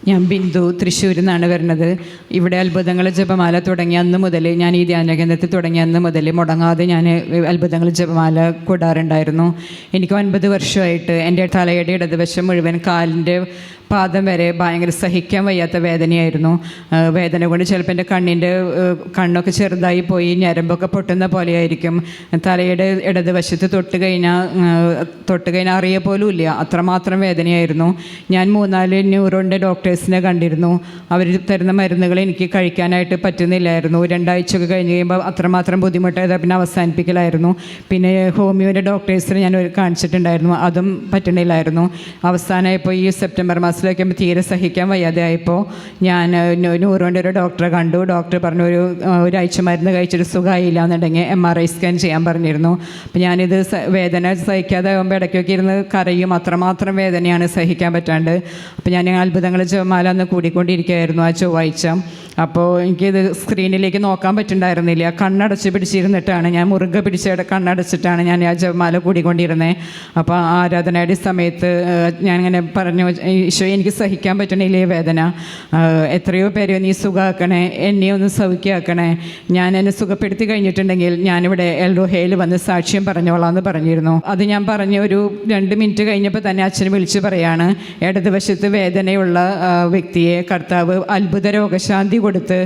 ഞാൻ ബിന്ദു തൃശ്ശൂരിൽ നിന്നാണ് വരുന്നത്. ഇവിടെ അത്ഭുതങ്ങൾ ജപമാല തുടങ്ങിയ അന്ന് മുതൽ, ഞാൻ ഈ ധ്യാന കേന്ദ്രത്തിൽ തുടങ്ങിയ അന്ന് മുതൽ മുടങ്ങാതെ ഞാൻ അത്ഭുതങ്ങൾ ജപമാല കൂടാറുണ്ടായിരുന്നു. എനിക്ക് 9 വർഷമായിട്ട് എൻ്റെ തലയുടെ ഇടതുവശം മുഴുവൻ കാലിൻ്റെ പാദം വരെ ഭയങ്കര സഹിക്കാൻ വയ്യാത്ത വേദനയായിരുന്നു. വേദന കൊണ്ട് ചിലപ്പോൾ എൻ്റെ കണ്ണൊക്കെ ചെറുതായി പോയി, ഞരമ്പൊക്കെ പൊട്ടുന്ന പോലെയായിരിക്കും. തലയുടെ ഇടതുവശത്ത് തൊട്ട് കഴിഞ്ഞാൽ അറിയ പോലും ഇല്ല, അത്രമാത്രം വേദനയായിരുന്നു. ഞാൻ 3-4 ന്യൂറോൻ്റെ ഡോക്ടേഴ്സിനെ കണ്ടിരുന്നു. അവർ തരുന്ന മരുന്നുകൾ എനിക്ക് കഴിക്കാനായിട്ട് പറ്റുന്നില്ലായിരുന്നു. 2 ആഴ്ചയൊക്കെ കഴിഞ്ഞ് കഴിയുമ്പോൾ അത്രമാത്രം ബുദ്ധിമുട്ടായത് പിന്നെ അവസാനിപ്പിക്കലായിരുന്നു. പിന്നെ ഹോമിയോയുടെ ഡോക്ടേഴ്സിനെ ഞാൻ കാണിച്ചിട്ടുണ്ടായിരുന്നു, അതും പറ്റണില്ലായിരുന്നു. അവസാനമായപ്പോൾ ഈ സെപ്റ്റംബർ മാസത്തിലേക്ക് തീരെ സഹിക്കാൻ വയ്യാതെ ആയപ്പോൾ ഞാൻ ന്യൂറോൻ്റെ ഒരു ഡോക്ടറെ കണ്ടു. ഡോക്ടർ പറഞ്ഞു ഒരാഴ്ച മരുന്ന് കഴിച്ചിട്ട് സുഖമായില്ല എന്നുണ്ടെങ്കിൽ MRI സ്കാൻ ചെയ്യാൻ പറഞ്ഞിരുന്നു. അപ്പോൾ ഞാനിത് വേദന സഹിക്കാതെ ആകുമ്പോൾ ഇടയ്ക്കൊക്കെ ഇരുന്ന് കരയും, അത്രമാത്രം വേദനയാണ് സഹിക്കാൻ പറ്റാണ്ട്. അപ്പോൾ ഞാൻ അത്ഭുതങ്ങൾ ജപമാല അന്ന് കൂടിക്കൊണ്ടിരിക്കുകയായിരുന്നു ആ ചൊവ്വാഴ്ച. അപ്പോൾ എനിക്കിത് സ്ക്രീനിലേക്ക് നോക്കാൻ പറ്റുന്നുണ്ടായിരുന്നില്ല. കണ്ണടച്ച് പിടിച്ചിരുന്നിട്ടാണ്, ഞാൻ മുറുകെ പിടിച്ച് കണ്ണടച്ചിട്ടാണ് ഞാൻ ആ ജപമാല കൂടിക്കൊണ്ടിരുന്നത്. അപ്പോൾ ആരാധനയുടെ സമയത്ത് ഞാനിങ്ങനെ പറഞ്ഞു, ഈശോ എനിക്ക് സഹിക്കാൻ പറ്റണില്ലേ വേദന, എത്രയോ പേരെയോ നീ സുഖമാക്കണേ, എന്നെ ഒന്ന് സൗഖ്യമാക്കണേ, ഞാൻ എന്നെ സുഖപ്പെടുത്തി കഴിഞ്ഞിട്ടുണ്ടെങ്കിൽ ഞാനിവിടെ എൽറോഹയിൽ വന്ന് സാക്ഷ്യം പറഞ്ഞോളാം എന്ന് പറഞ്ഞിരുന്നു. അത് ഞാൻ പറഞ്ഞ് ഒരു 2 മിനിറ്റ് കഴിഞ്ഞപ്പോൾ തന്നെ അച്ഛനെ വിളിച്ച് പറയാണ്, ഇടതുവശത്ത് വേദനയുള്ള വ്യക്തിയെ കർത്താവ് അത്ഭുത രോഗശാന്തി കൊടുത്ത്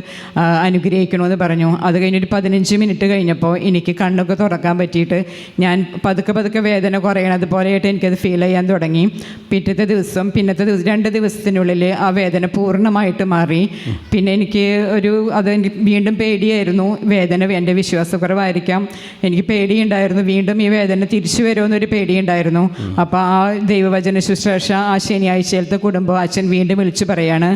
അനുഗ്രഹിക്കണമെന്ന് പറഞ്ഞു. അത് കഴിഞ്ഞൊരു 15 മിനിറ്റ് കഴിഞ്ഞപ്പോൾ എനിക്ക് കണ്ണൊക്കെ തുറക്കാൻ പറ്റിയിട്ട് ഞാൻ പതുക്കെ വേദന കുറയണത് പോലെയായിട്ട് എനിക്കത് ഫീൽ ചെയ്യാൻ തുടങ്ങി. പിന്നത്തെ ദിവസം 2 ദിവസത്തിനുള്ളിൽ ആ വേദന പൂർണ്ണമായിട്ട് മാറി. പിന്നെ എനിക്ക് എനിക്ക് വീണ്ടും പേടിയായിരുന്നു. വേദന എൻ്റെ വിശ്വാസക്കുറവായിരിക്കാം, എനിക്ക് പേടിയുണ്ടായിരുന്നു, വീണ്ടും ഈ വേദന തിരിച്ചു വരുമെന്നൊരു പേടിയുണ്ടായിരുന്നു. അപ്പോൾ ആ ദൈവവചന ശുശ്രൂഷ ആ ശനിയാഴ്ചയിലത്തെ കുടുംബം അച്ഛൻ വീണ്ടും വിളിച്ചു പറയാണ്,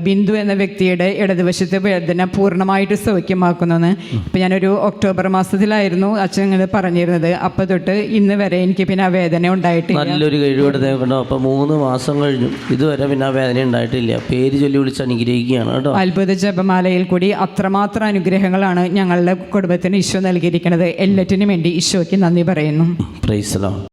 ബിന്ദു എന്ന വ്യക്തിയുടെ ഇടതുവശത്തെ വേദന പൂർണ്ണമായിട്ട് സൗഖ്യമാക്കുന്നെന്ന്. ഇപ്പം ഞാനൊരു ഒക്ടോബർ മാസത്തിലായിരുന്നു അച്ഛൻ ഇങ്ങനെ പറഞ്ഞിരുന്നത്. അപ്പോൾ തൊട്ട് ഇന്ന് വരെ എനിക്ക് പിന്നെ ആ വേദന ഉണ്ടായിട്ടില്ല. നല്ലൊരു കഴിവെടുത്തേക്കണ്ടോ. അപ്പോൾ 3 മാസം കഴിഞ്ഞു, ഇതുവരെ പിന്നെ ആ വേദന ഉണ്ടായിട്ടില്ല. പേര് ചൊല്ലി വിളിച്ച് അനുഗ്രഹിക്കുകയാണ് കേട്ടോ. അത്ഭുത ജപമാലയിൽ കൂടി അത്രമാത്രം അനുഗ്രഹങ്ങളാണ് ഞങ്ങളുടെ കുടുംബത്തിന് ഈശോ നൽകിയിരിക്കുന്നത്. എല്ലാറ്റിനും വേണ്ടി ഈശോയ്ക്ക് നന്ദി പറയുന്നു. Praise the Lord.